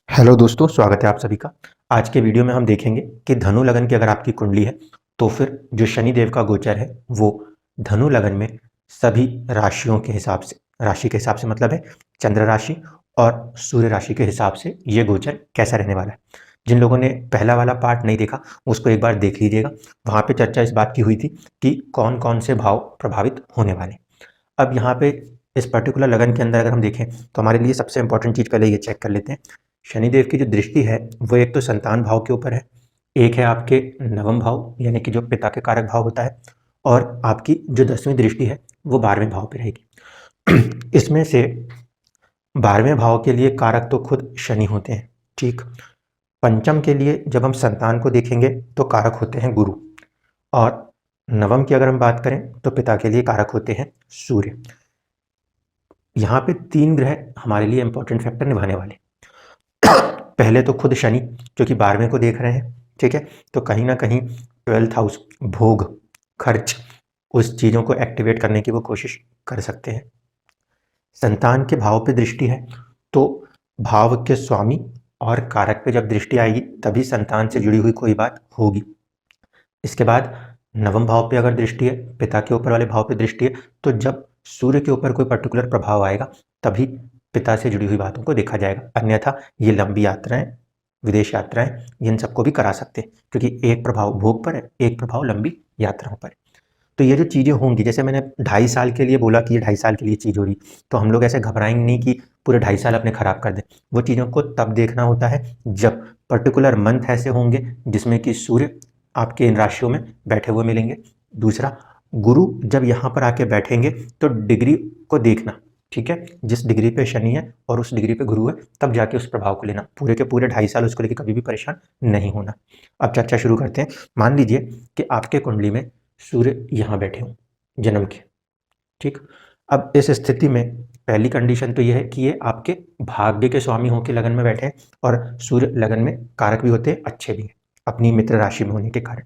Hello दोस्तों, स्वागत है आप सभी का। आज के वीडियो में हम देखेंगे कि धनु लगन की अगर आपकी कुंडली है तो फिर जो शनि देव का गोचर है वो धनु लगन में सभी राशियों के हिसाब से, राशि के हिसाब से मतलब है चंद्र राशि और सूर्य राशि के हिसाब से ये गोचर कैसा रहने वाला है। जिन लोगों ने पहला वाला पार्ट नहीं देखा उसको एक बार देख लीजिएगा। वहाँ पे चर्चा इस बात की हुई थी कि कौन कौन से भाव प्रभावित होने वाले। अब यहाँ पे इस पर्टिकुलर लगन के अंदर अगर हम देखें तो हमारे लिए सबसे इंपॉर्टेंट चीज़ पहले ये चेक कर लेते हैं। शनिदेव की जो दृष्टि है वो एक तो संतान भाव के ऊपर है, एक है आपके नवम भाव यानी कि जो पिता के कारक भाव होता है, और आपकी जो 10वीं दृष्टि है वो 12वें भाव पे रहेगी। इसमें से 12वें भाव के लिए कारक तो खुद शनि होते हैं, ठीक। पंचम के लिए जब हम संतान को देखेंगे तो कारक होते हैं गुरु, और नवम की अगर हम बात करें तो पिता के लिए कारक होते हैं सूर्य। यहाँ पे 3 ग्रह हमारे लिए इंपॉर्टेंट फैक्टर निभाने वाले। पहले तो खुद शनि जो कि 12वें को देख रहे हैं, ठीक है। तो कहीं ना कहीं 12th हाउस, भोग, खर्च, उस चीज़ों को एक्टिवेट करने की वो कोशिश कर सकते हैं। संतान के भाव पे दृष्टि है तो भाव के स्वामी और कारक पे जब दृष्टि आएगी तभी संतान से जुड़ी हुई कोई बात होगी। इसके बाद नवम भाव पे अगर दृष्टि है, पिता के ऊपर वाले भाव पे दृष्टि है, तो जब सूर्य के ऊपर कोई पर्टिकुलर प्रभाव आएगा तभी पिता से जुड़ी हुई बातों को देखा जाएगा। अन्यथा ये लंबी यात्राएं, विदेश यात्राएं, इन सबको भी करा सकते हैं, क्योंकि एक प्रभाव भोग पर है, एक प्रभाव लंबी यात्राओं पर है। तो ये जो चीज़ें होंगी, जैसे मैंने 2.5 साल के लिए बोला कि ये 2.5 साल के लिए चीज़ हो रही, तो हम लोग ऐसे घबराएंगे नहीं कि पूरे 2.5 साल अपने खराब कर दें। वो चीज़ों को तब देखना होता है जब पर्टिकुलर मंथ ऐसे होंगे जिसमें कि सूर्य आपके इन राशियों में बैठे हुए मिलेंगे। दूसरा, गुरु जब यहाँ पर आके बैठेंगे तो डिग्री को देखना, ठीक है। जिस डिग्री पे शनि है और उस डिग्री पे गुरु है तब जाके उस प्रभाव को लेना। पूरे के पूरे 2.5 साल उसको लेके कभी भी परेशान नहीं होना। अब चर्चा शुरू करते हैं। मान लीजिए कि आपके कुंडली में सूर्य यहाँ बैठे हों जन्म के, ठीक। अब इस स्थिति में पहली कंडीशन तो यह है कि ये आपके भाग्य के स्वामी होकर लगन में बैठे हैं, और सूर्य लगन में कारक भी होते हैं, अच्छे भी हैं अपनी मित्र राशि में होने के कारण।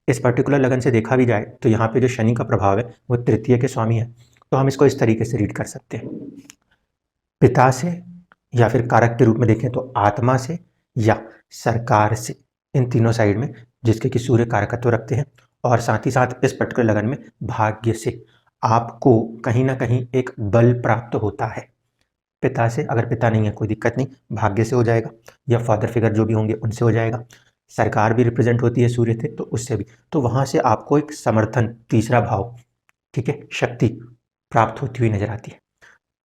इस पर्टिकुलर लगन से देखा भी जाए तो यहाँ पे जो शनि का प्रभाव है वो तृतीय के स्वामी है। तो हम इसको इस तरीके से रीड कर सकते हैं, पिता से या फिर कारक के रूप में देखें तो आत्मा से या सरकार से, इन तीनों साइड में जिसके कि सूर्य कारकत्व रखते हैं। और साथ ही साथ इस पर्टिकुलर लगन में भाग्य से आपको कहीं ना कहीं एक बल प्राप्त होता है। पिता से, अगर पिता नहीं है कोई दिक्कत नहीं, भाग्य से हो जाएगा, या फादर फिगर जो भी होंगे उनसे हो जाएगा। सरकार भी रिप्रेजेंट होती है सूर्य से, तो उससे भी, तो वहां से आपको एक समर्थन, तीसरा भाव, ठीक है, शक्ति प्राप्त होती हुई नजर आती है।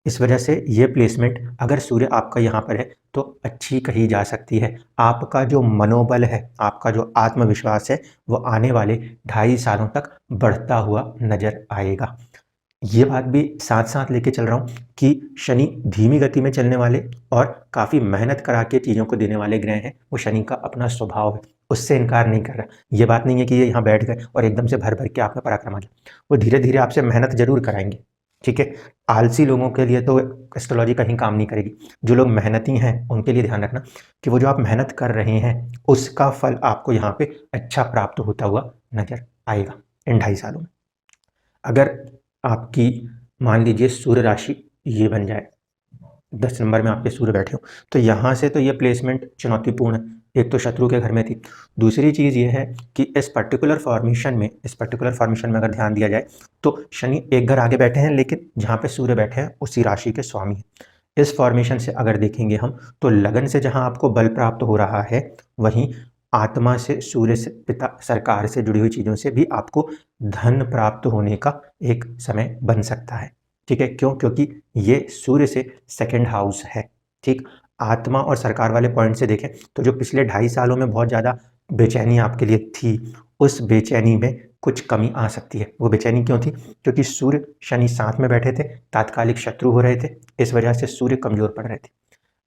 इस वजह से ये प्लेसमेंट अगर सूर्य आपका यहाँ पर है तो अच्छी कही जा सकती है। आपका जो मनोबल है, आपका जो आत्मविश्वास है, वो आने वाले 2.5 सालों तक बढ़ता हुआ नजर आएगा। ये बात भी साथ साथ लेके चल रहा हूँ कि शनि धीमी गति में चलने वाले और काफ़ी मेहनत करा के चीज़ों को देने वाले ग्रह हैं। वो शनि का अपना स्वभाव है, उससे इनकार नहीं कर रहा। ये बात नहीं है कि ये यहाँ बैठ गए और एकदम से भर भर के आप में पराक्रम आ गया। वो धीरे धीरे आपसे मेहनत जरूर कराएंगे, ठीक है। आलसी लोगों के लिए तो एस्ट्रोलॉजी कहीं काम नहीं करेगी। जो लोग मेहनती हैं उनके लिए ध्यान रखना कि वो जो आप मेहनत कर रहे हैं उसका फल आपको यहाँ पे अच्छा प्राप्त होता हुआ नजर आएगा इन 2.5 सालों में। अगर आपकी मान लीजिए सूर्य राशि ये बन जाए, 10 नंबर में आपके सूर्य बैठे हो, तो यहाँ से तो ये प्लेसमेंट चुनौतीपूर्ण है। एक तो शत्रु के घर में थी, दूसरी चीज़ ये है कि इस पर्टिकुलर फॉर्मेशन में अगर ध्यान दिया जाए तो शनि एक घर आगे बैठे हैं, लेकिन जहाँ पे सूर्य बैठे हैं उसी राशि के स्वामी हैं। इस फॉर्मेशन से अगर देखेंगे हम तो लगन से जहाँ आपको बल प्राप्त हो रहा है, वहीं आत्मा से, सूर्य से, पिता, सरकार से जुड़ी हुई चीज़ों से भी आपको धन प्राप्त होने का एक समय बन सकता है, ठीक है। क्यों? क्योंकि ये सूर्य से सेकंड हाउस है, ठीक। आत्मा और सरकार वाले पॉइंट से देखें तो जो पिछले 2.5 सालों में बहुत ज़्यादा बेचैनी आपके लिए थी, उस बेचैनी में कुछ कमी आ सकती है। वो बेचैनी क्यों थी? क्योंकि सूर्य शनि साथ में बैठे थे, तात्कालिक शत्रु हो रहे थे, इस वजह से सूर्य कमजोर पड़ रहे थे।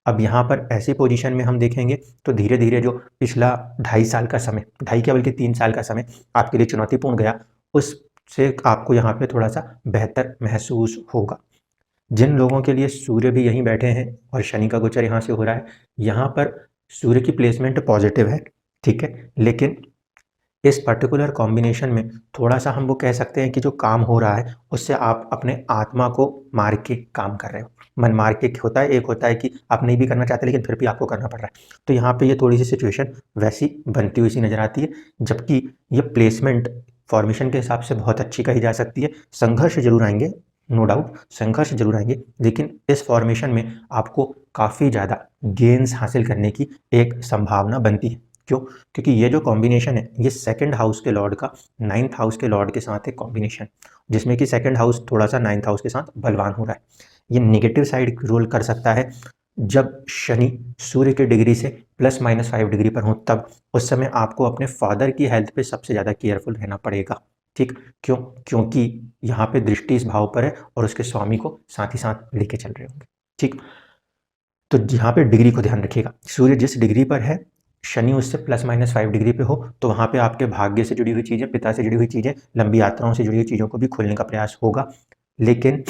अब यहाँ पर ऐसी पोजीशन में हम देखेंगे तो धीरे धीरे जो पिछला 2.5 साल का समय, ढाई क्या बल्कि 3 साल का समय आपके लिए चुनौतीपूर्ण गया, उससे आपको यहाँ पे थोड़ा सा बेहतर महसूस होगा। जिन लोगों के लिए सूर्य भी यहीं बैठे हैं और शनि का गोचर यहाँ से हो रहा है, यहाँ पर सूर्य की प्लेसमेंट पॉजिटिव है, ठीक है। लेकिन इस पर्टिकुलर कॉम्बिनेशन में थोड़ा सा हम वो कह सकते हैं कि जो काम हो रहा है उससे आप अपने आत्मा को मार के काम कर रहे हो। मन मार के होता है, एक होता है कि आप नहीं भी करना चाहते लेकिन फिर भी आपको करना पड़ रहा है। तो यहाँ पे ये थोड़ी सी सिचुएशन वैसी बनती हुई सी नजर आती है, जबकि ये प्लेसमेंट फॉर्मेशन के हिसाब से बहुत अच्छी कही जा सकती है। संघर्ष जरूर आएंगे, नो डाउट संघर्ष जरूर आएंगे, लेकिन इस फॉर्मेशन में आपको काफ़ी ज़्यादा गेन्स हासिल करने की एक संभावना बनती है। क्यों? क्योंकि ये जो कॉम्बिनेशन है ये सेकंड हाउस के लॉर्ड का 9th हाउस के लॉर्ड के साथ एक कॉम्बिनेशन, जिसमें कि सेकंड हाउस थोड़ा सा 9th हाउस के साथ बलवान हो रहा है। ये नेगेटिव साइड रोल कर सकता है जब शनि सूर्य के डिग्री से +-5 डिग्री पर हो, तब उस समय आपको अपने फादर की हेल्थ पे सबसे ज़्यादा केयरफुल रहना पड़ेगा। ठीक, क्यों? क्योंकि यहाँ पे दृष्टि इस भाव पर है और उसके स्वामी को साथ ही साथ लेके चल रहे होंगे। ठीक, तो यहाँ पे डिग्री को ध्यान रखिएगा। सूर्य जिस डिग्री पर है, शनि उससे +-5 डिग्री पे हो, तो वहाँ पे आपके भाग्य से जुड़ी हुई चीज़ें, पिता से जुड़ी हुई चीज़ें, लंबी यात्राओं से जुड़ी हुई चीज़ों को भी खोलने का प्रयास होगा। लेकिन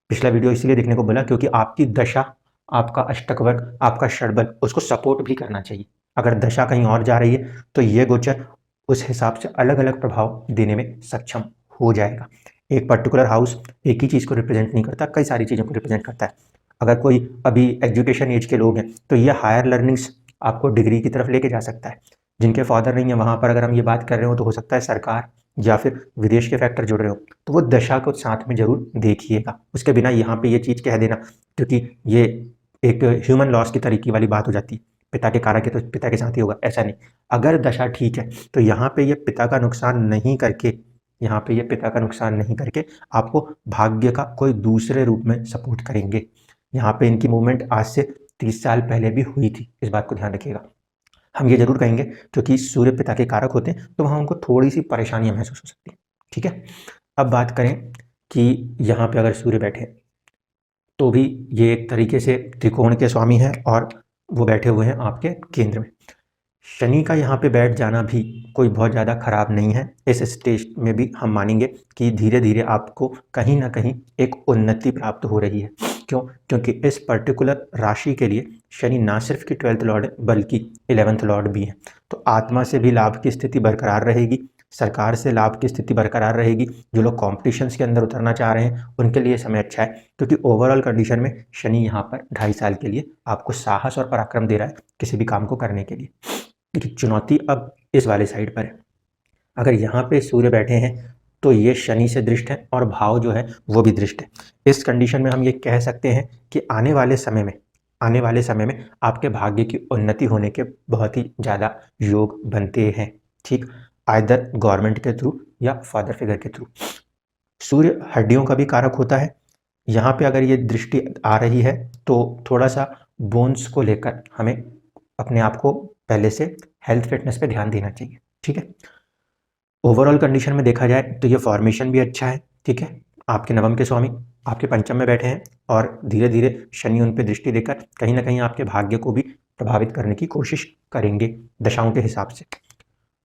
पिछला वीडियो इसलिए देखने को बोला क्योंकि आपकी दशा, आपका अष्टक वर्ग, आपका षडबल उसको सपोर्ट भी करना चाहिए। अगर दशा कहीं और जा रही है तो ये गोचर उस हिसाब से अलग अलग प्रभाव देने में सक्षम हो जाएगा। एक पर्टिकुलर हाउस एक ही चीज़ को रिप्रेजेंट नहीं करता, कई सारी चीज़ों को रिप्रेजेंट करता है। अगर कोई अभी एजुकेशन एज के लोग हैं तो ये हायर लर्निंग्स आपको डिग्री की तरफ लेके जा सकता है। जिनके फादर नहीं है वहाँ पर अगर हम ये बात कर रहे हो तो हो सकता है सरकार या फिर विदेश के फैक्टर जुड़ रहे हो, तो वो दशा को साथ में जरूर देखिएगा। उसके बिना यहाँ पे ये चीज़ कह देना, क्योंकि ये एक ह्यूमन लॉस की तरीके वाली बात हो जाती है, पिता के कारक है तो पिता के साथ ही होगा, ऐसा नहीं। अगर दशा ठीक है तो यहाँ पे ये पिता का नुकसान नहीं करके, यहाँ पे ये पिता का नुकसान नहीं करके आपको भाग्य का कोई दूसरे रूप में सपोर्ट करेंगे। यहाँ पे इनकी मूवमेंट आज से 30 साल पहले भी हुई थी, इस बात को ध्यान रखिएगा। हम ये जरूर कहेंगे क्योंकि सूर्य पिता के कारक होते हैं तो वहाँ उनको थोड़ी सी परेशानियां महसूस हो सकती हैं। ठीक है, अब बात करें कि यहाँ पे अगर सूर्य बैठे तो भी ये एक तरीके से त्रिकोण के स्वामी हैं और वो बैठे हुए हैं आपके केंद्र में। शनि का यहाँ पे बैठ जाना भी कोई बहुत ज़्यादा खराब नहीं है। इस स्टेज में भी हम मानेंगे कि धीरे धीरे आपको कहीं ना कहीं एक उन्नति प्राप्त हो रही है। क्यों? क्योंकि इस पर्टिकुलर राशि के लिए शनि ना सिर्फ कि 12th लॉर्ड है बल्कि 11th लॉर्ड भी है। तो आत्मा से भी लाभ की स्थिति बरकरार रहेगी, सरकार से लाभ की स्थिति बरकरार रहेगी। जो लोग कॉम्पिटिशन्स के अंदर उतरना चाह रहे हैं उनके लिए समय अच्छा है, क्योंकि ओवरऑल कंडीशन में शनि यहाँ पर 2.5 साल के लिए आपको साहस और पराक्रम दे रहा है किसी भी काम को करने के लिए। लेकिन चुनौती अब इस वाले साइड पर है। अगर यहाँ पे सूर्य बैठे हैं तो ये शनि से दृष्ट है और भाव जो है वो भी दृष्ट है। इस कंडीशन में हम ये कह सकते हैं कि आने वाले समय में आपके भाग्य की उन्नति होने के बहुत ही ज़्यादा योग बनते हैं। ठीक, आइदर गवर्नमेंट के थ्रू या फादर फिगर के थ्रू। सूर्य हड्डियों का भी कारक होता है। यहाँ पे अगर ये दृष्टि आ रही है तो थोड़ा सा बोन्स को लेकर हमें अपने आप को पहले से हेल्थ फिटनेस पे ध्यान देना चाहिए। ठीक है, ओवरऑल कंडीशन में देखा जाए तो ये फॉर्मेशन भी अच्छा है। ठीक है, आपके नवम के स्वामी आपके पंचम में बैठे हैं और धीरे धीरे शनि उन पे दृष्टि देकर कहीं ना कहीं आपके भाग्य को भी प्रभावित करने की कोशिश करेंगे दशाओं के हिसाब से।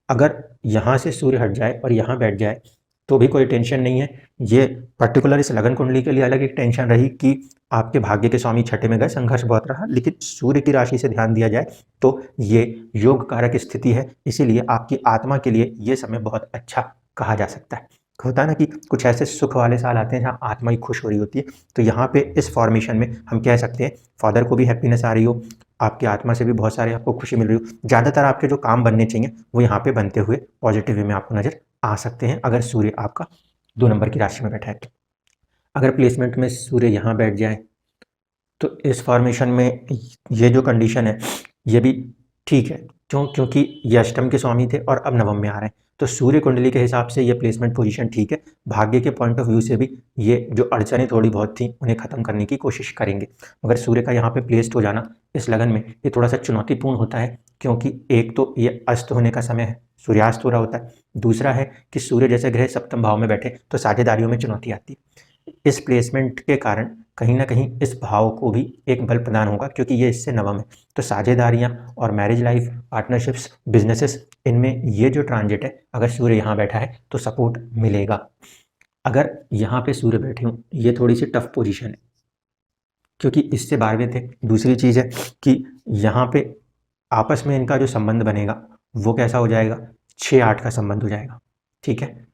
अगर यहाँ से सूर्य हट जाए और यहाँ बैठ जाए तो भी कोई टेंशन नहीं है। ये पर्टिकुलर इस लगन कुंडली के लिए अलग एक टेंशन रही कि आपके भाग्य के स्वामी छठे में गए, संघर्ष बहुत रहा। लेकिन सूर्य की राशि से ध्यान दिया जाए तो ये योग कारक स्थिति है, इसीलिए आपकी आत्मा के लिए ये समय बहुत अच्छा कहा जा सकता है। होता है ना कि कुछ ऐसे सुख वाले साल आते हैं जहाँ आत्मा ही खुश हो रही होती है, तो यहाँ पे इस फॉर्मेशन में हम कह सकते हैं फादर को भी हैप्पीनेस आ रही हो, आपकी आत्मा से भी बहुत सारे आपको खुशी मिल रही हो। ज़्यादातर आपके जो काम बनने चाहिए वो यहाँ पे बनते हुए पॉजिटिव वे में आपको नजर आ सकते हैं अगर सूर्य आपका 2 नंबर की राशि में बैठा है। अगर प्लेसमेंट में सूर्य यहाँ बैठ जाए तो इस फॉर्मेशन में ये जो कंडीशन है ये भी ठीक है। क्यों? क्योंकि ये अष्टम के स्वामी थे और अब नवम में आ रहे हैं, तो सूर्य कुंडली के हिसाब से ये प्लेसमेंट पोजीशन ठीक है। भाग्य के पॉइंट ऑफ व्यू से भी ये जो अड़चनें थोड़ी बहुत थी उन्हें खत्म करने की कोशिश करेंगे। मगर सूर्य का यहाँ पे प्लेस्ड हो जाना इस लगन में ये थोड़ा सा चुनौतीपूर्ण होता है, क्योंकि एक तो ये अस्त होने का समय है, सूर्यास्त हो रहा होता है। दूसरा है कि सूर्य जैसे ग्रह सप्तम भाव में बैठे तो साझेदारियों में चुनौती आती है। इस प्लेसमेंट के कारण कहीं ना कहीं इस भाव को भी एक बल प्रदान होगा, क्योंकि ये इससे नवम है। तो साझेदारियां और मैरिज लाइफ, पार्टनरशिप्स, बिजनेसेस, इनमें ये जो ट्रांजिट है अगर सूर्य यहाँ बैठा है तो सपोर्ट मिलेगा। अगर यहाँ पे सूर्य बैठे हों ये थोड़ी सी टफ पोजीशन है, क्योंकि इससे 12वें थे। दूसरी चीज़ है कि यहाँ पे आपस में इनका जो संबंध बनेगा वो कैसा हो जाएगा, 6-8 का संबंध हो जाएगा। ठीक है,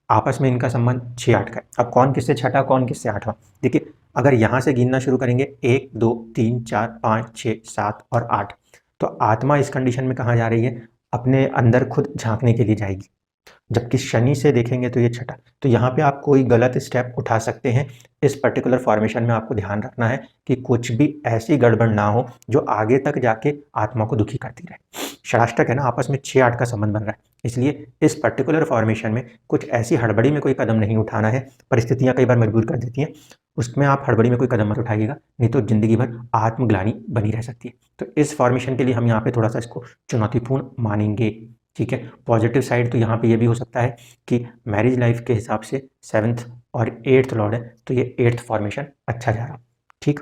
आपस में इनका संबंध 6-8 का है। अब कौन किससे छठा, कौन किससे आठवां? देखिए, अगर यहाँ से गिनना शुरू करेंगे 1 2 3 4 5 6 7 और 8, तो आत्मा इस कंडीशन में कहाँ जा रही है, अपने अंदर खुद झांकने के लिए जाएगी। जबकि शनि से देखेंगे तो ये छठा। तो यहाँ पे आप कोई गलत स्टेप उठा सकते हैं। इस पर्टिकुलर फॉर्मेशन में आपको ध्यान रखना है कि कुछ भी ऐसी गड़बड़ ना हो जो आगे तक जाके आत्मा को दुखी करती रहे। षडाष्टक है ना, आपस में 6-8 का संबंध बन रहा है, इसलिए इस पर्टिकुलर फॉर्मेशन में कुछ ऐसी हड़बड़ी में कोई कदम नहीं उठाना है। परिस्थितियां कई बार मजबूर कर देती हैं, उसमें आप हड़बड़ी में कोई कदम मत उठाइएगा, नहीं तो जिंदगी भर आत्मग्लानि बनी रह सकती है। तो इस फॉर्मेशन के लिए हम यहाँ पे थोड़ा सा इसको चुनौतीपूर्ण मानेंगे। ठीक है, पॉजिटिव साइड तो यहाँ पे ये भी हो सकता है कि मैरिज लाइफ के हिसाब से 7th और 8th लॉर्ड है, तो ये 8th फॉर्मेशन अच्छा जा रहा। ठीक,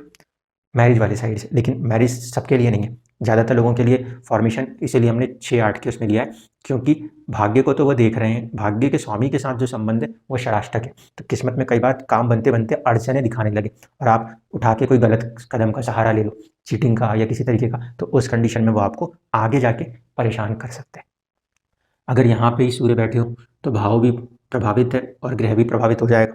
मैरिज वाली साइड से, लेकिन मैरिज सबके लिए नहीं है, ज़्यादातर लोगों के लिए फॉर्मेशन इसीलिए हमने 6-8 के उसमें लिया है, क्योंकि भाग्य को तो वो देख रहे हैं, भाग्य के स्वामी के साथ जो संबंध है वो षडाष्टक है। तो किस्मत में कई बार काम बनते बनते अड़चने दिखाने लगे और आप उठा के कोई गलत कदम का सहारा ले लो, चीटिंग का या किसी तरीके का, तो उस कंडीशन में वो आपको आगे जाके परेशान कर सकते हैं। अगर यहाँ पे ही सूर्य बैठे हो तो भाव भी प्रभावित है और ग्रह भी प्रभावित हो जाएगा।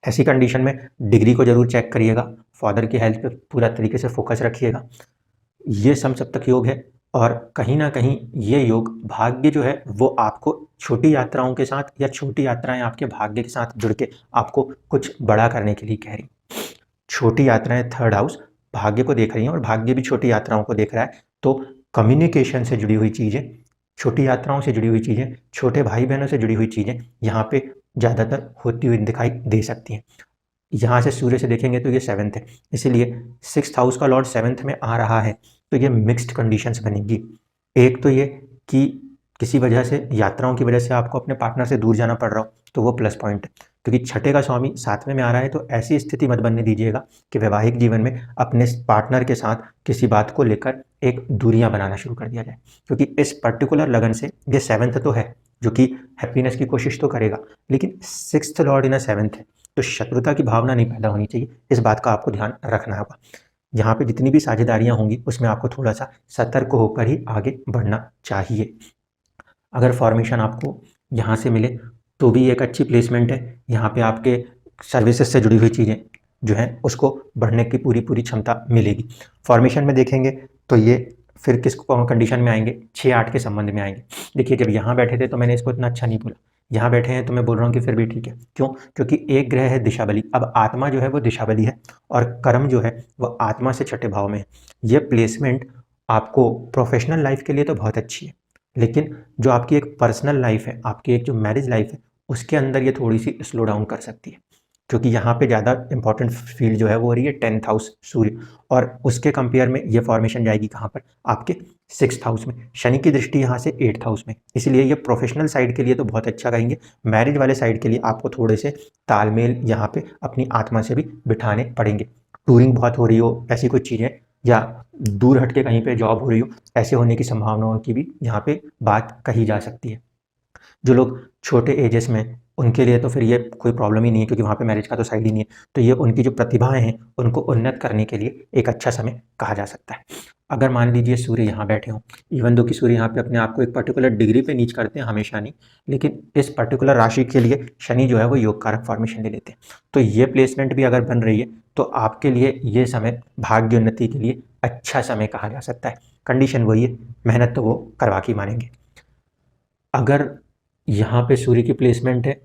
ऐसी कंडीशन में डिग्री को जरूर चेक करिएगा, फादर की हेल्थ पे पूरा तरीके से फोकस रखिएगा। ये समसप्तक योग है और कहीं ना कहीं ये योग भाग्य जो है वो आपको छोटी यात्राओं के साथ या छोटी यात्राएं आपके भाग्य के साथ जुड़ के आपको कुछ बड़ा करने के लिए कह रही। छोटी यात्राएं 3rd हाउस भाग्य को देख रही हैं और भाग्य भी छोटी यात्राओं को देख रहा है, तो कम्युनिकेशन से जुड़ी हुई चीज़ें, छोटी यात्राओं से जुड़ी हुई चीज़ें, छोटे भाई बहनों से जुड़ी हुई चीज़ें यहाँ पे ज़्यादातर होती हुई दिखाई दे सकती हैं। यहाँ से सूर्य से देखेंगे तो ये 7th है, इसीलिए 6th हाउस का लॉर्ड 7th में आ रहा है, तो ये मिक्स्ड कंडीशंस बनेंगी। एक तो ये कि किसी वजह से, यात्राओं की वजह से आपको अपने पार्टनर से दूर जाना पड़ रहा हो, तो वो प्लस पॉइंट है, क्योंकि छठे का स्वामी 7वें में आ रहा है, तो ऐसी स्थिति मत बनने दीजिएगा कि वैवाहिक जीवन में अपने पार्टनर के साथ किसी बात को लेकर एक दूरियां बनाना शुरू कर दिया जाए, क्योंकि इस पर्टिकुलर लगन से ये 7th तो है जो कि हैप्पीनेस की कोशिश तो करेगा, लेकिन 6th लॉर्ड इन 7th है, तो शत्रुता की भावना नहीं पैदा होनी चाहिए। इस बात का आपको ध्यान रखना होगा। यहाँ पे जितनी भी साझेदारियां होंगी उसमें आपको थोड़ा सा सतर्क होकर ही आगे बढ़ना चाहिए। अगर फॉर्मेशन आपको यहाँ से मिले तो भी एक अच्छी प्लेसमेंट है। यहाँ पे आपके सर्विसेज से जुड़ी हुई चीज़ें जो हैं उसको बढ़ने की पूरी पूरी क्षमता मिलेगी। फॉर्मेशन में देखेंगे तो ये फिर किस कंडीशन में आएंगे, 6-8 के संबंध में आएंगे। देखिए, जब यहाँ बैठे थे तो मैंने इसको इतना अच्छा नहीं बोला, यहाँ बैठे हैं तो मैं बोल रहा हूँ कि फिर भी ठीक है। क्यों? क्योंकि एक ग्रह है दिशा बली, अब आत्मा जो है वो दिशा बली है और कर्म जो है वो आत्मा से छठे भाव में है। ये प्लेसमेंट आपको प्रोफेशनल लाइफ के लिए तो बहुत अच्छी है, लेकिन जो आपकी एक पर्सनल लाइफ है, आपकी एक जो मैरिज लाइफ है, उसके अंदर ये थोड़ी सी स्लो डाउन कर सकती है, क्योंकि यहाँ पे ज़्यादा इंपॉर्टेंट फील्ड जो है वो हो रही है 10th हाउस सूर्य, और उसके कंपेयर में ये फॉर्मेशन जाएगी कहाँ पर, आपके 6th हाउस में। शनि की दृष्टि यहाँ से 8th हाउस में, इसलिए ये प्रोफेशनल साइड के लिए तो बहुत अच्छा कहेंगे। मैरिज वाले साइड के लिए आपको थोड़े से तालमेल यहाँ पे अपनी आत्मा से भी बिठाने पड़ेंगे। टूरिंग बहुत हो रही हो, ऐसी कुछ चीज़ें, या दूर हट के कहीं पे जॉब हो रही हो, ऐसे होने की संभावनाओं की भी यहाँ पे बात कही जा सकती है। जो लोग छोटे एजेस में, उनके लिए तो फिर ये कोई प्रॉब्लम ही नहीं है, क्योंकि वहाँ पे मैरिज का तो साइड ही नहीं है, तो ये उनकी जो प्रतिभाएं हैं उनको उन्नत करने के लिए एक अच्छा समय कहा जा सकता है। अगर मान लीजिए सूर्य यहाँ बैठे हों, इवन दो कि सूर्य यहाँ पे अपने आप को एक पर्टिकुलर डिग्री पे नीच करते हैं हमेशा नहीं, लेकिन इस पर्टिकुलर राशि के लिए शनि जो है वो योग कारक फॉर्मेशन ले लेते हैं, तो ये प्लेसमेंट भी अगर बन रही है तो आपके लिए ये समय भाग्य उन्नति के लिए अच्छा समय कहा जा सकता है। कंडीशन वही है, मेहनत तो वो करवा के मानेंगे। अगर यहाँ पे सूर्य की प्लेसमेंट है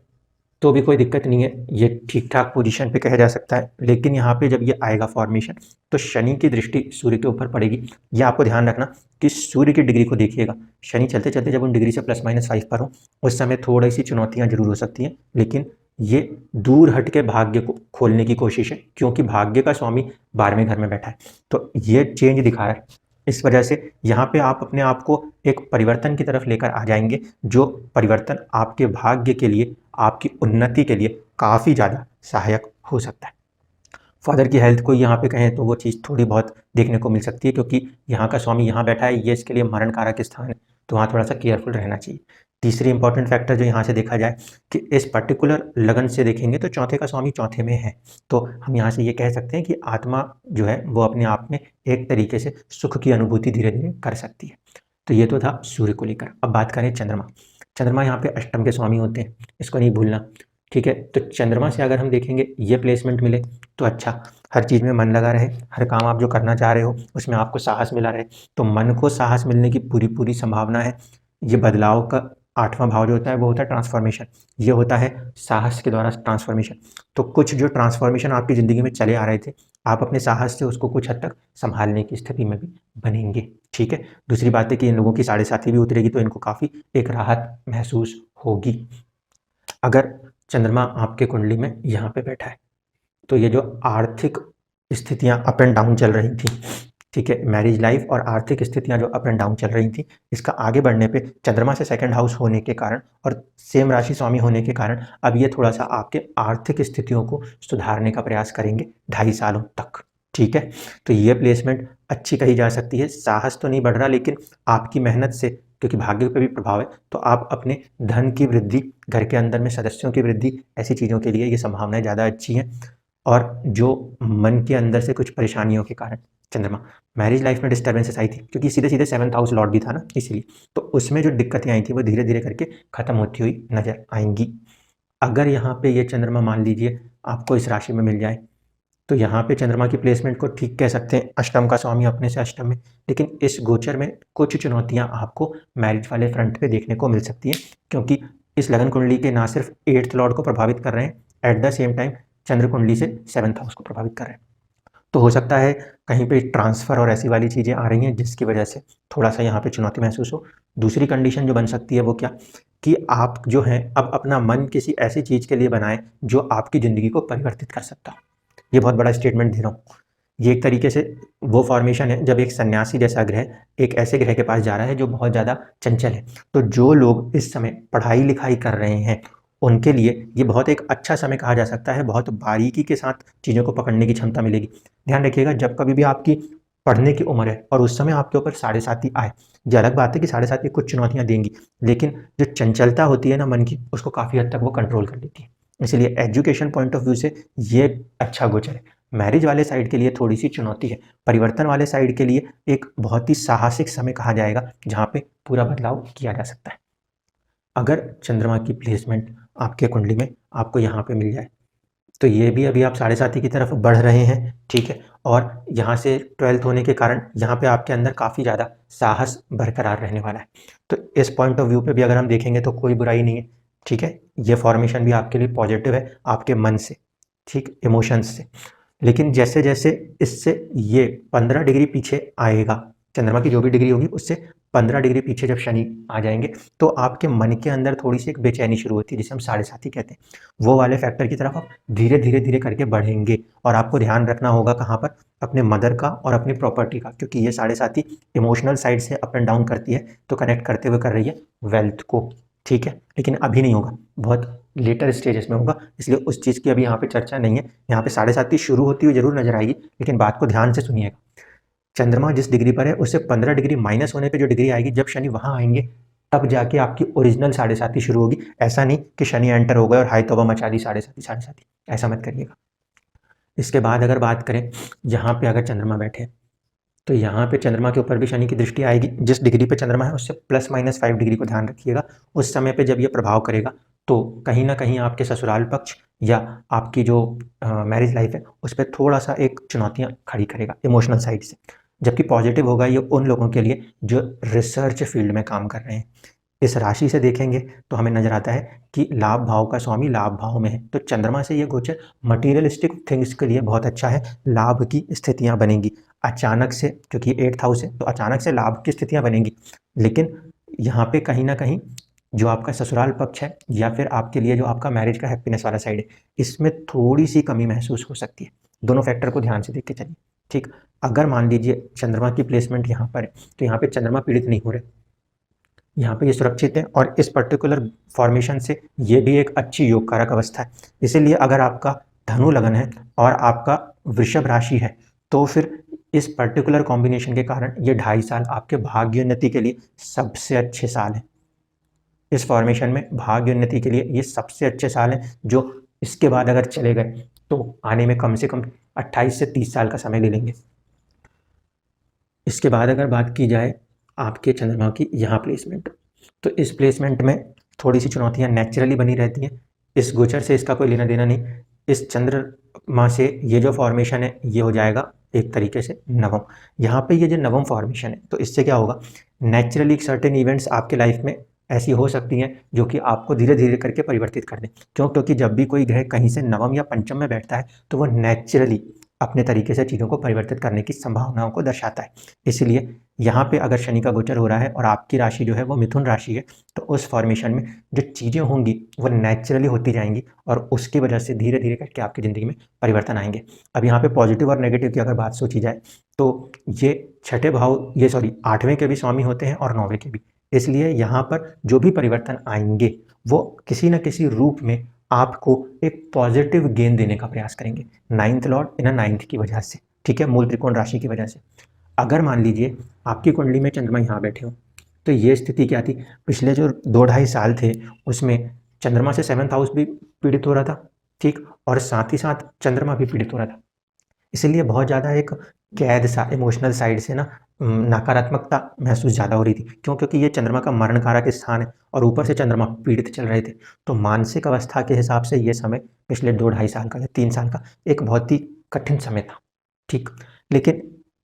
तो भी कोई दिक्कत नहीं है, ये ठीक ठाक पोजीशन पे कहा जा सकता है, लेकिन यहाँ पे जब ये आएगा फॉर्मेशन तो शनि की दृष्टि सूर्य के ऊपर पड़ेगी। ये आपको ध्यान रखना कि सूर्य की डिग्री को देखिएगा, शनि चलते चलते जब उन डिग्री से +-5 पर हो उस समय थोड़ी सी चुनौतियाँ जरूर हो सकती हैं, लेकिन ये दूर हट के भाग्य को खोलने की कोशिश है, क्योंकि भाग्य का स्वामी 12वें घर में बैठा है, तो ये चेंज दिखा रहा है। इस वजह से यहाँ पे आप अपने आप को एक परिवर्तन की तरफ लेकर आ जाएंगे, जो परिवर्तन आपके भाग्य के लिए, आपकी उन्नति के लिए काफ़ी ज़्यादा सहायक हो सकता है। फादर की हेल्थ को यहाँ पे कहें तो वो चीज़ थोड़ी बहुत देखने को मिल सकती है, क्योंकि यहाँ का स्वामी यहाँ बैठा है, ये इसके लिए मरण कारक स्थान है, तो वहाँ थोड़ा सा केयरफुल रहना चाहिए। तीसरी इंपॉर्टेंट फैक्टर जो यहाँ से देखा जाए कि इस पर्टिकुलर लगन से देखेंगे तो चौथे का स्वामी चौथे में है, तो हम यहाँ से ये कह सकते हैं कि आत्मा जो है वो अपने आप में एक तरीके से सुख की अनुभूति धीरे धीरे कर सकती है। तो ये तो था सूर्य को लेकर। अब बात करें चंद्रमा। चंद्रमा यहाँ पे अष्टम के स्वामी होते हैं, इसको नहीं भूलना, ठीक है। तो चंद्रमा से अगर हम देखेंगे ये प्लेसमेंट मिले तो अच्छा, हर चीज़ में मन लगा रहे, हर काम आप जो करना चाह रहे हो उसमें आपको साहस मिला रहे, तो मन को साहस मिलने की पूरी पूरी संभावना है। ये बदलाव का 8वां भाव जो होता है वो होता है ट्रांसफॉर्मेशन, ये होता है साहस के द्वारा ट्रांसफॉर्मेशन। तो कुछ जो ट्रांसफॉर्मेशन आपकी ज़िंदगी में चले आ रहे थे, आप अपने साहस से उसको कुछ हद तक संभालने की स्थिति में भी बनेंगे, ठीक है। दूसरी बात है कि इन लोगों की 7.5 भी उतरेगी तो इनको काफ़ी एक राहत महसूस होगी। अगर चंद्रमा आपके कुंडली में यहाँ पे बैठा है तो ये जो आर्थिक स्थितियाँ अप एंड डाउन चल रही थी, ठीक है, मैरिज लाइफ और आर्थिक स्थितियाँ जो अप एंड डाउन चल रही थी, इसका आगे बढ़ने पे चंद्रमा से सेकंड हाउस होने के कारण और सेम राशि स्वामी होने के कारण अब ये थोड़ा सा आपके आर्थिक स्थितियों को सुधारने का प्रयास करेंगे 2.5 सालों तक, ठीक है। तो ये प्लेसमेंट अच्छी कही जा सकती है। साहस तो नहीं बढ़ रहा, लेकिन आपकी मेहनत से, क्योंकि भाग्य पे भी प्रभाव है, तो आप अपने धन की वृद्धि, घर के अंदर में सदस्यों की वृद्धि, ऐसी चीज़ों के लिए ये संभावनाएं ज़्यादा अच्छी हैं। और जो मन के अंदर से कुछ परेशानियों के कारण चंद्रमा, मैरिज लाइफ में डिस्टर्बेंसेस आई थी, क्योंकि सीधे सीधे 7th हाउस लॉर्ड भी था ना, इसलिए तो उसमें जो दिक्कतें आई थी वो धीरे धीरे करके खत्म होती हुई नजर आएंगी। अगर यहाँ पे ये चंद्रमा मान लीजिए आपको इस राशि में मिल जाए, तो यहाँ पे चंद्रमा की प्लेसमेंट को ठीक कह सकते हैं, अष्टम का स्वामी अपने से अष्टम में, लेकिन इस गोचर में कुछ चुनौतियाँ आपको मैरिज वाले फ्रंट पे देखने को मिल सकती हैं, क्योंकि इस लगन कुंडली के ना सिर्फ 8th लॉर्ड को प्रभावित कर रहे हैं, एट द सेम टाइम चंद्र कुंडली से 7th हाउस को प्रभावित कर रहे हैं। तो हो सकता है कहीं पे ट्रांसफ़र और ऐसी वाली चीज़ें आ रही हैं जिसकी वजह से थोड़ा सा यहाँ पे चुनौती महसूस हो। दूसरी कंडीशन जो बन सकती है वो क्या, कि आप जो हैं अब अपना मन किसी ऐसी चीज़ के लिए बनाएं जो आपकी ज़िंदगी को परिवर्तित कर सकता हो। ये बहुत बड़ा स्टेटमेंट दे रहा हूँ। ये एक तरीके से वो फॉर्मेशन है जब एक सन्यासी जैसा ग्रह एक ऐसे ग्रह के पास जा रहा है जो बहुत ज़्यादा चंचल है। तो जो लोग इस समय पढ़ाई लिखाई कर रहे हैं उनके लिए ये बहुत एक अच्छा समय कहा जा सकता है, बहुत बारीकी के साथ चीज़ों को पकड़ने की क्षमता मिलेगी। ध्यान रखिएगा, जब कभी भी आपकी पढ़ने की उम्र है और उस समय आपके ऊपर 7.5 आए, ये अलग बात है कि 7.5 कुछ चुनौतियाँ देंगी, लेकिन जो चंचलता होती है ना मन की, उसको काफ़ी हद तक वो कंट्रोल कर लेती है। इसलिए एजुकेशन पॉइंट ऑफ व्यू से ये अच्छा गोचर है। मैरिज वाले साइड के लिए थोड़ी सी चुनौती है, परिवर्तन वाले साइड के लिए एक बहुत ही साहसिक समय कहा जाएगा जहाँ पे पूरा बदलाव किया जा सकता है। अगर चंद्रमा की प्लेसमेंट आपके कुंडली में आपको यहाँ पे मिल जाए तो ये भी अभी आप 7.5 की तरफ बढ़ रहे हैं, ठीक है। और यहाँ से 12th होने के कारण यहाँ पे आपके अंदर काफ़ी ज़्यादा साहस बरकरार रहने वाला है। तो इस पॉइंट ऑफ व्यू पे भी अगर हम देखेंगे तो कोई बुराई नहीं है, ठीक है। ये फॉर्मेशन भी आपके लिए पॉजिटिव है, आपके मन से, ठीक, इमोशंस से। लेकिन जैसे जैसे इससे ये 15 डिग्री पीछे आएगा, चंद्रमा की जो भी डिग्री होगी उससे 15 डिग्री पीछे जब शनि आ जाएंगे तो आपके मन के अंदर थोड़ी सी एक बेचैनी शुरू होती है, जिसे हम 7.5 कहते हैं। वो वाले फैक्टर की तरफ आप धीरे धीरे धीरे करके बढ़ेंगे। और आपको ध्यान रखना होगा कहाँ पर, अपने मदर का और अपनी प्रॉपर्टी का, क्योंकि ये 7.5 इमोशनल साइड से अप एंड डाउन करती है, तो कनेक्ट करते हुए कर रही है वेल्थ को, ठीक है। लेकिन अभी नहीं होगा, बहुत लेटर स्टेजेस में होगा, इसलिए उस चीज़ की अभी यहाँ पे चर्चा नहीं है। यहाँ पे 7.5 शुरू होती हुई जरूर नजर आएगी, लेकिन बात को ध्यान से सुनिएगा। चंद्रमा जिस डिग्री पर है उससे 15 डिग्री माइनस होने पे जो डिग्री आएगी, जब शनि वहाँ आएंगे तब जाके आपकी ओरिजिनल 7.5 शुरू होगी। ऐसा नहीं कि शनि एंटर हो गए और हाई तौबा मचा दी 7.5, ऐसा मत करिएगा। इसके बाद अगर बात करें यहाँ पे अगर चंद्रमा बैठे तो यहाँ पे चंद्रमा के ऊपर भी शनि की दृष्टि आएगी। जिस डिग्री पे चंद्रमा है उससे +-5 डिग्री को ध्यान रखिएगा। उस समय पे जब ये प्रभाव करेगा तो कहीं ना कहीं आपके ससुराल पक्ष या आपकी जो मैरिज लाइफ है उस पर थोड़ा सा एक चुनौतियाँ खड़ी करेगा इमोशनल साइड से। जबकि पॉजिटिव होगा ये उन लोगों के लिए जो रिसर्च फील्ड में काम कर रहे हैं। इस राशि से देखेंगे तो हमें नजर आता है कि लाभ भाव का स्वामी लाभ भाव में है, तो चंद्रमा से ये गोचर मटीरियलिस्टिक थिंग्स के लिए बहुत अच्छा है। लाभ की स्थितियां बनेंगी अचानक से, क्योंकि 8th हाउस है तो अचानक से लाभ की स्थितियां बनेंगी। लेकिन यहाँ पे कहीं ना कहीं जो आपका ससुराल पक्ष है या फिर आपके लिए जो आपका मैरिज का हैप्पीनेस वाला साइड है, इसमें थोड़ी सी कमी महसूस हो सकती है। दोनों फैक्टर को ध्यान से देख के चलिए, ठीक। अगर मान लीजिए चंद्रमा की प्लेसमेंट यहाँ पर है तो यहाँ पे चंद्रमा पीड़ित नहीं हो रहे, यहाँ पे ये सुरक्षित है और इस पर्टिकुलर फॉर्मेशन से ये भी एक अच्छी योग कारक अवस्था है। इसीलिए अगर आपका धनु लगन है और आपका वृषभ राशि है तो फिर इस पर्टिकुलर कॉम्बिनेशन के कारण ये 2.5 साल आपके भाग्योन्नति के लिए सबसे अच्छे साल हैं। इस फॉर्मेशन में भाग्योन्नति के लिए ये सबसे अच्छे साल हैं, जो इसके बाद अगर चले गए तो आने में कम से कम 28 से 30 साल का समय ले लेंगे। इसके बाद अगर बात की जाए आपके चंद्रमा की यहाँ प्लेसमेंट। तो इस प्लेसमेंट में थोड़ी सी चुनौतियाँ नेचुरली बनी रहती हैं। इस गोचर से इसका कोई लेना देना नहीं। इस चंद्रमा से ये जो फॉर्मेशन है ये हो जाएगा एक तरीके से नवम। यहाँ पे ये जो नवम फॉर्मेशन है तो इससे क्या होगा, नेचुरली सर्टेन इवेंट्स आपके लाइफ में ऐसी हो सकती हैं जो कि आपको धीरे धीरे करके परिवर्तित कर दें। क्यों? क्योंकि जब भी कोई ग्रह कहीं से नवम या पंचम में बैठता है तो वो नेचुरली अपने तरीके से चीज़ों को परिवर्तित करने की संभावनाओं को दर्शाता है। इसलिए यहाँ पे अगर शनि का गोचर हो रहा है और आपकी राशि जो है वो मिथुन राशि है, तो उस फॉर्मेशन में जो चीज़ें होंगी वो नेचुरली होती जाएंगी और उसकी वजह से धीरे धीरे करके आपकी ज़िंदगी में परिवर्तन आएंगे। अब यहाँ पे पॉजिटिव और नेगेटिव की अगर बात सोची जाए तो ये छठे भाव, ये सॉरी 8वें के भी स्वामी होते हैं और 9वें के भी। इसलिए यहाँ पर जो भी परिवर्तन आएंगे वो किसी न किसी रूप में आपको एक पॉजिटिव गेन देने का प्रयास करेंगे। 9th लॉर्ड इन 9th की वजह से, ठीक है, मूल त्रिकोण राशि की वजह से। अगर मान लीजिए आपकी कुंडली में चंद्रमा यहाँ बैठे हो तो ये स्थिति क्या थी, पिछले जो 2-2.5 साल थे उसमें चंद्रमा से 7th हाउस भी पीड़ित हो रहा था, ठीक, और साथ ही साथ चंद्रमा भी पीड़ित हो रहा था। इसीलिए बहुत ज़्यादा एक कैद सा इमोशनल साइड से ना नकारात्मकता महसूस ज़्यादा हो रही थी। क्यों? क्योंकि ये चंद्रमा का मरण कारक स्थान है और ऊपर से चंद्रमा पीड़ित चल रहे थे। तो मानसिक अवस्था के हिसाब से ये समय पिछले 2-2.5 साल का या 3 साल का एक बहुत ही कठिन समय था, ठीक। लेकिन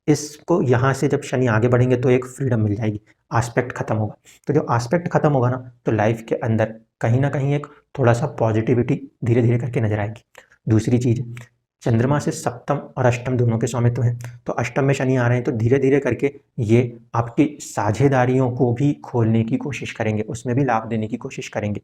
इसको यहाँ से जब शनि आगे बढ़ेंगे तो एक फ्रीडम मिल जाएगी, आस्पेक्ट खत्म होगा। तो जो आस्पेक्ट खत्म होगा ना तो लाइफ के अंदर कहीं ना कहीं एक थोड़ा सा पॉजिटिविटी धीरे धीरे करके नजर आएगी। दूसरी चीज़, चंद्रमा से सप्तम और अष्टम दोनों के स्वामित्व हैं, तो अष्टम में शनि आ रहे हैं तो धीरे धीरे करके ये आपकी साझेदारियों को भी खोलने की कोशिश करेंगे, उसमें भी लाभ देने की कोशिश करेंगे।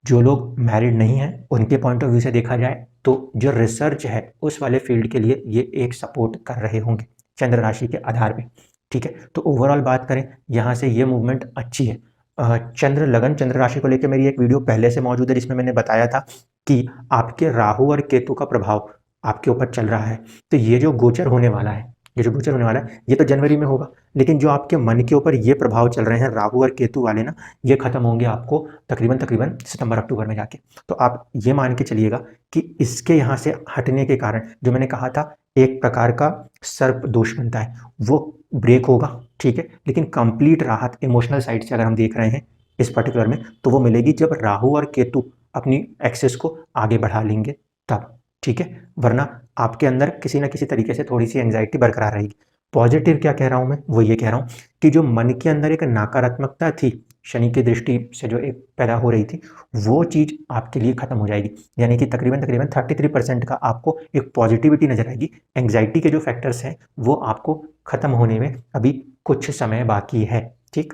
जो लोग मैरिड नहीं हैं उनके पॉइंट ऑफ व्यू से देखा जाए तो जो रिसर्च है उस वाले फील्ड के लिए ये एक सपोर्ट कर रहे होंगे चंद्र राशि के आधार पे, ठीक है। तो ओवरऑल बात करें यहाँ से ये मूवमेंट अच्छी है। चंद्र लगन, चंद्र राशि को लेकर मेरी एक वीडियो पहले से मौजूद है जिसमें मैंने बताया था कि आपके राहु और केतु का प्रभाव आपके ऊपर चल रहा है। तो ये जो गोचर होने वाला है, ये जो गोचर होने वाला है ये तो जनवरी में होगा, लेकिन जो आपके मन के ऊपर ये प्रभाव चल रहे हैं राहु और केतु वाले ना, ये खत्म होंगे आपको तकरीबन सितंबर अक्टूबर में जाके। तो आप ये मान के चलिएगा कि इसके यहाँ से हटने के कारण जो मैंने कहा था एक प्रकार का सर्प दोष बनता है वो ब्रेक होगा, ठीक है। लेकिन कंप्लीट राहत इमोशनल साइड से अगर हम देख रहे हैं इस पर्टिकुलर में तो वो मिलेगी जब राहु और केतु अपनी एक्सेस को आगे बढ़ा लेंगे तब, ठीक है। वरना आपके अंदर किसी ना किसी तरीके से थोड़ी सी एंग्जाइटी बरकरार रहेगी। पॉजिटिव क्या कह रहा हूं मैं, वो ये कह रहा हूं कि जो मन के अंदर एक नकारात्मकता थी शनि की दृष्टि से जो एक पैदा हो रही थी वो चीज आपके लिए खत्म हो जाएगी। यानी कि तकरीबन 33% का आपको एक पॉजिटिविटी नजर आएगी। एंग्जाइटी के जो फैक्टर्स हैं वो आपको खत्म होने में अभी कुछ समय बाकी है, ठीक।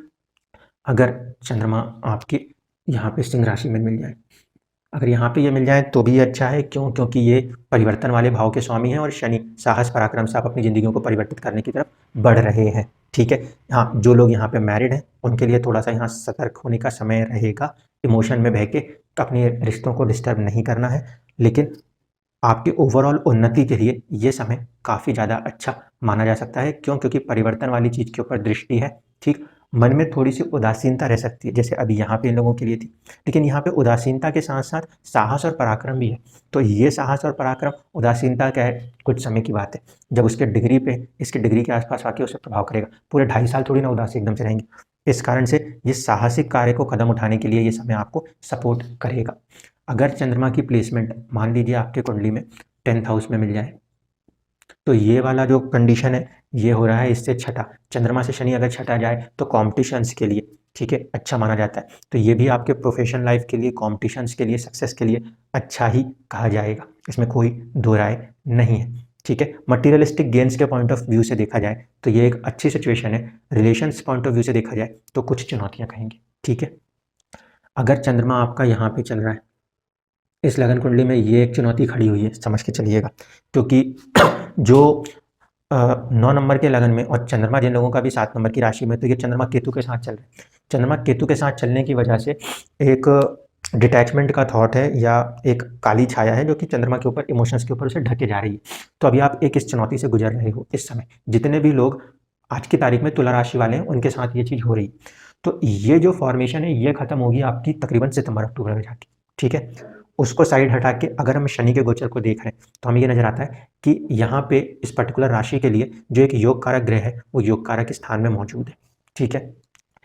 अगर चंद्रमा आपके यहाँ पे सिंह राशि में मिल जाए, अगर यहाँ पे ये मिल जाए तो भी अच्छा है। क्यों? क्योंकि ये परिवर्तन वाले भाव के स्वामी हैं और शनि साहस पराक्रम से आप अपनी जिंदगियों को परिवर्तित करने की तरफ बढ़ रहे हैं, ठीक है। हाँ, जो लोग यहाँ पे मैरिड हैं उनके लिए थोड़ा सा यहाँ सतर्क होने का समय रहेगा, इमोशन में बह के अपने रिश्तों को डिस्टर्ब नहीं करना है। लेकिन आपकी ओवरऑल उन्नति के लिए ये समय काफ़ी ज़्यादा अच्छा माना जा सकता है। क्यों? क्योंकि परिवर्तन वाली चीज़ के ऊपर दृष्टि है, ठीक। मन में थोड़ी सी उदासीनता रह सकती है जैसे अभी यहाँ पे इन लोगों के लिए थी, लेकिन यहाँ पे उदासीनता के साथ साथ साहस और पराक्रम भी है। तो ये साहस और पराक्रम, उदासीनता क्या है, कुछ समय की बात है। जब उसके डिग्री पे, इसके डिग्री के आसपास आके उसे प्रभाव करेगा। पूरे 2.5 साल थोड़ी ना उदासी एकदम से रहेंगे। इस कारण से ये साहसिक कार्य को कदम उठाने के लिए ये समय आपको सपोर्ट करेगा। अगर चंद्रमा की प्लेसमेंट मान लीजिए आपके कुंडली में 10th हाउस में मिल जाए तो ये वाला जो कंडीशन है ये हो रहा है इससे छठा। चंद्रमा से शनि अगर छठा जाए तो कॉम्पिटिशन्स के लिए, ठीक है, अच्छा माना जाता है। तो ये भी आपके प्रोफेशनल लाइफ के लिए, कॉम्पिटिशन्स के लिए, सक्सेस के लिए अच्छा ही कहा जाएगा, इसमें कोई दो राय नहीं है, ठीक है। मटीरियलिस्टिक गेन्स के पॉइंट ऑफ व्यू से देखा जाए तो ये एक अच्छी सिचुएशन है। रिलेशंस पॉइंट ऑफ व्यू से देखा जाए तो कुछ चुनौतियाँ कहेंगे, ठीक है। अगर चंद्रमा आपका यहाँ पे चल रहा है इस लगन कुंडली में, ये एक चुनौती खड़ी हुई है, समझ के चलिएगा। क्योंकि जो 9 नंबर के लगन में और चंद्रमा जिन लोगों का भी 7 नंबर की राशि में, तो ये चंद्रमा केतु के साथ चल रहे हैं। चंद्रमा केतु के साथ चलने की वजह से एक डिटैचमेंट का थॉट है या एक काली छाया है जो कि चंद्रमा के ऊपर, इमोशंस के ऊपर उसे ढके जा रही है। तो अभी आप एक इस चुनौती से गुजर रहे हो इस समय। जितने भी लोग आज की तारीख में तुला राशि वाले हैं उनके साथ ये चीज़ हो रही है। तो ये जो फॉर्मेशन है ये खत्म होगी आपकी तकरीबन सितंबर अक्टूबर में जाके, ठीक है। उसको साइड हटा के अगर हम शनि के गोचर को देख रहे हैं तो हमें ये नजर आता है कि यहाँ पे इस पर्टिकुलर राशि के लिए जो एक योग कारक ग्रह है वो योग कारक स्थान में मौजूद है, ठीक है।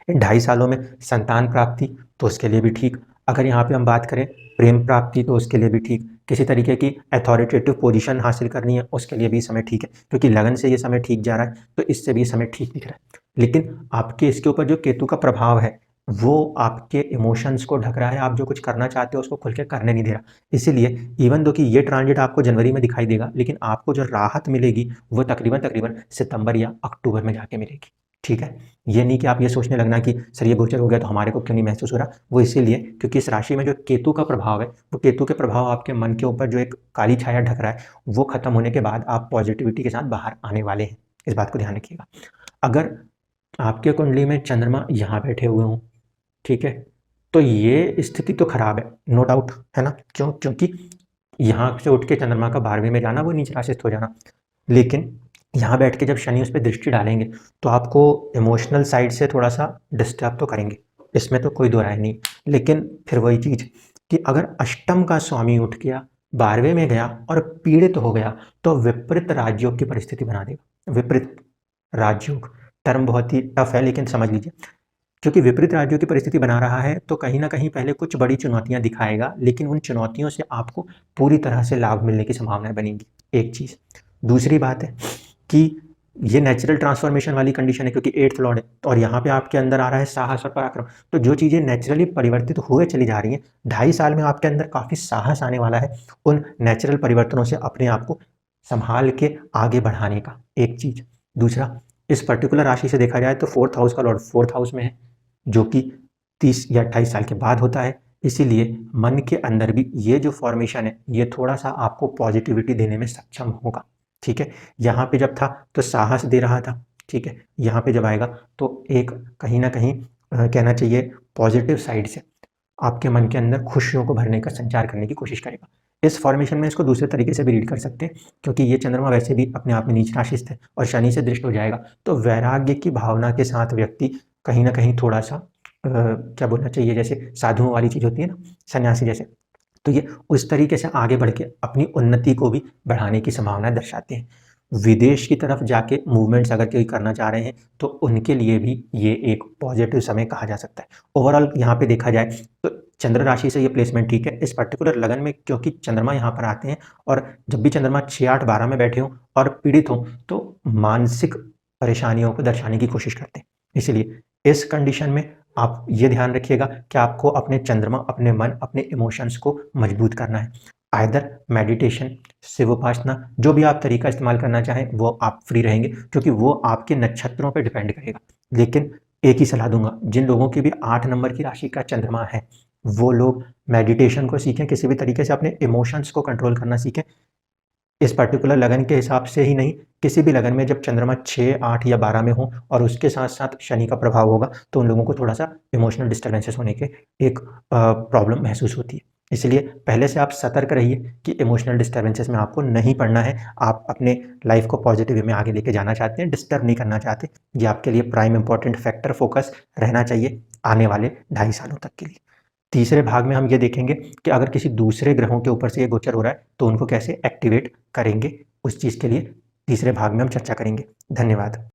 इन 2.5 सालों में संतान प्राप्ति तो उसके लिए भी ठीक। अगर यहाँ पे हम बात करें प्रेम प्राप्ति तो उसके लिए भी ठीक। किसी तरीके की अथॉरिटेटिव पोजीशन हासिल करनी है उसके लिए भी समय ठीक है, क्योंकि लगन से ये समय ठीक जा रहा है तो इससे भी समय ठीक दिख रहा है। लेकिन आपके इसके ऊपर जो केतु का प्रभाव है वो आपके इमोशंस को ढक रहा है, आप जो कुछ करना चाहते हो उसको खुल के करने नहीं दे रहा। इसीलिए इवन दो कि ये ट्रांजिट आपको जनवरी में दिखाई देगा, लेकिन आपको जो राहत मिलेगी वो तकरीबन सितंबर या अक्टूबर में जाके मिलेगी। ठीक है। ये नहीं कि आप ये सोचने लगना कि सर ये गोचर हो गया तो हमारे को क्यों नहीं महसूस हो रहा। वो इसीलिए क्योंकि इस राशि में जो केतु का प्रभाव है वो केतु के प्रभाव आपके मन के ऊपर जो एक काली छाया ढक रहा है वो खत्म होने के बाद आप पॉजिटिविटी के साथ बाहर आने वाले हैं। इस बात को ध्यान रखिएगा। अगर आपके कुंडली में चंद्रमा यहाँ बैठे हुए हों, ठीक है, तो ये स्थिति तो खराब है, नो डाउट, है ना। क्यों? क्योंकि यहाँ से उठ के चंद्रमा का 12वें में जाना, वो नीच राशि हो जाना। लेकिन यहाँ बैठ के जब शनि उस पर दृष्टि डालेंगे तो आपको इमोशनल साइड से थोड़ा सा डिस्टर्ब तो करेंगे, इसमें तो कोई दो राय नहीं। लेकिन फिर वही चीज़ कि अगर अष्टम का स्वामी उठ गया, 12वें में गया और पीड़ित हो गया तो विपरीत राजयोग की परिस्थिति बना देगा। विपरीत राजयोग टर्म बहुत ही टफ है, लेकिन समझ लीजिए, क्योंकि विपरीत राज्यों की परिस्थिति बना रहा है तो कहीं ना कहीं पहले कुछ बड़ी चुनौतियां दिखाएगा, लेकिन उन चुनौतियों से आपको पूरी तरह से लाभ मिलने की संभावनाएं बनेगी। एक चीज़। दूसरी बात है कि ये नेचुरल ट्रांसफॉर्मेशन वाली कंडीशन है, क्योंकि 8th लॉर्ड है और यहाँ पे आपके अंदर आ रहा है साहस और पराक्रम। तो जो चीज़ें नेचुरली परिवर्तित हुए चली जा रही हैं, 2.5 साल में आपके अंदर काफ़ी साहस आने वाला है उन नेचुरल परिवर्तनों से अपने आप को संभाल के आगे बढ़ाने का। एक चीज़। दूसरा, इस पर्टिकुलर राशि से देखा जाए तो 4th हाउस का लॉर्ड 4th हाउस में है, जो कि 30 या 28 साल के बाद होता है। इसीलिए मन के अंदर भी ये जो फॉर्मेशन है ये थोड़ा सा आपको पॉजिटिविटी देने में सक्षम होगा। ठीक है। यहाँ पे जब था तो साहस दे रहा था, ठीक है, यहाँ पे जब आएगा तो एक कहीं ना कहीं कहना चाहिए पॉजिटिव साइड से आपके मन के अंदर खुशियों को भरने का संचार करने की कोशिश करेगा। इस फॉर्मेशन में इसको दूसरे तरीके से भी रीड कर सकते हैं, क्योंकि ये चंद्रमा वैसे भी अपने आप में नीच राशि है और शनि से दृष्ट हो जाएगा तो वैराग्य की भावना के साथ व्यक्ति कहीं ना कहीं थोड़ा सा क्या बोलना चाहिए, जैसे साधुओं वाली चीज़ होती है ना, सन्यासी जैसे, तो ये उस तरीके से आगे बढ़ के अपनी उन्नति को भी बढ़ाने की संभावना दर्शाते हैं। विदेश की तरफ जाके मूवमेंट्स अगर कोई करना चाह रहे हैं तो उनके लिए भी ये एक पॉजिटिव समय कहा जा सकता है। ओवरऑल यहाँ पे देखा जाए तो चंद्र राशि से ये प्लेसमेंट ठीक है। इस पर्टिकुलर लगन में क्योंकि चंद्रमा यहाँ पर आते हैं और जब भी चंद्रमा 6, 8, 12 में बैठे हों और पीड़ित हों तो मानसिक परेशानियों को दर्शाने की कोशिश करते हैं। इसलिए इस कंडीशन में आप ये ध्यान रखिएगा कि आपको अपने चंद्रमा, अपने मन, अपने इमोशंस को मजबूत करना है। आइदर मेडिटेशन, शिव उपासना, जो भी आप तरीका इस्तेमाल करना चाहें वो आप फ्री रहेंगे, क्योंकि वो आपके नक्षत्रों पे डिपेंड करेगा। लेकिन एक ही सलाह दूंगा, जिन लोगों की भी 8 नंबर की राशि का चंद्रमा है वो लोग मेडिटेशन को सीखें, किसी भी तरीके से अपने इमोशंस को कंट्रोल करना सीखें। इस पर्टिकुलर लगन के हिसाब से ही नहीं, किसी भी लगन में जब चंद्रमा 6, 8 या 12 में हो और उसके साथ साथ शनि का प्रभाव होगा तो उन लोगों को थोड़ा सा इमोशनल डिस्टर्बेंसेस होने के एक प्रॉब्लम महसूस होती है। इसलिए पहले से आप सतर्क रहिए कि इमोशनल डिस्टर्बेंसेस में आपको नहीं पड़ना है। आप अपने लाइफ को पॉजिटिव वे में आगे लेके जाना चाहते हैं, डिस्टर्ब नहीं करना चाहते। ये आपके लिए प्राइम इंपॉर्टेंट फैक्टर फोकस रहना चाहिए आने वाले 2.5 सालों तक के लिए। तीसरे भाग में हम ये देखेंगे कि अगर किसी दूसरे ग्रहों के ऊपर से ये गोचर हो रहा है तो उनको कैसे एक्टिवेट करेंगे, उस चीज़ के लिए तीसरे भाग में हम चर्चा करेंगे। धन्यवाद।